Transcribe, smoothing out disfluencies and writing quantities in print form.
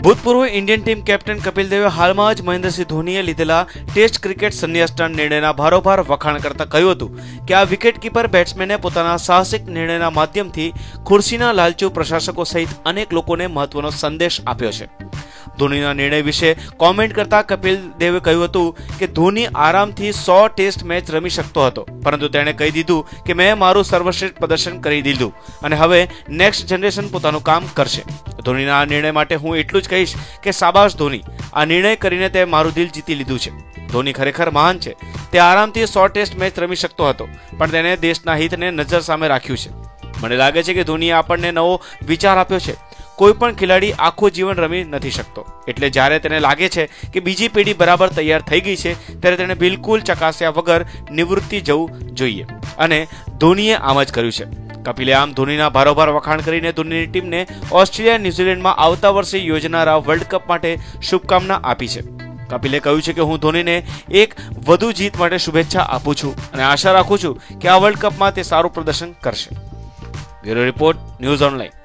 ભૂતપૂર્વ Indian team captain Kapil દેવે હાલમાં જ મહેન્દ્રસિંહ ધોનીએ લીધેલા ટેસ્ટ ક્રિકેટ સંન્યાસના નિર્ણયના ભારોભાર વખાણ કરતા કહ્યું હતું કે આ વિકેટકીપર બેટ્સમેને પોતાના સાહસિક નિર્ણયના માધ્યમથી ખુરશીના લાલચુ પ્રશાસકો સહિત અનેક લોકોને મહત્વનો સંદેશ આપ્યો છે. ધોનીના નિર્ણય વિશે કોમેન્ટ કરતા કપિલ દેવે કહ્યું હતું કે ધોની આરામથી 100 ટેસ્ટ મેચ રમી શકતો હતો, પરંતુ તેણે કહી દીધું કે મેં મારું સર્વશ્રેષ્ઠ પ્રદર્શન કરી દીધું અને હવે નેક્સ્ટ જનરેશન પોતાનું કામ કરશે. ધોનીના આ નિર્ણય માટે હું એટલું જ કહીશ કે શાબાશ ધોની, આ નિર્ણય કરીને તે મારું દિલ જીતી લીધું છે. ધોની ખરેખર મહાન છે. તે આરામથી 100 ટેસ્ટ મેચ રમી શકતો હતો, પણ તેણે દેશના હિતને નજર સામે રાખ્યું છે. મને લાગે છે કે ધોનીએ આપણને નવો વિચાર આપ્યો છે. કોઈ પણ ખેલાડી આખું જીવન રમી નથી શકતો, એટલે જ્યારે તેને લાગે છે કે બીજી પેઢી બરાબર તૈયાર થઈ ગઈ છે ત્યારે તેને બિલકુલ ચકાસ્યા વગર નિવૃત્તિ જવું જોઈએ, અને ધોનીએ આમ જ કર્યું છે. કપિલે આમ ધોનીના ભારોભાર વખાણ કરીને ધોનીની ટીમને ઓસ્ટ્રેલિયા ન્યુઝીલેન્ડમાં આવતા વર્ષે યોજનારા વર્લ્ડ કપ માટે શુભકામના આપી છે. કપિલે કહ્યું છે કે હું ધોનીને એક વધુ જીત માટે શુભેચ્છા આપું છું અને આશા રાખું છું કે આ વર્લ્ડ કપમાં તે સારું પ્રદર્શન કરશે. Bureau report, news online.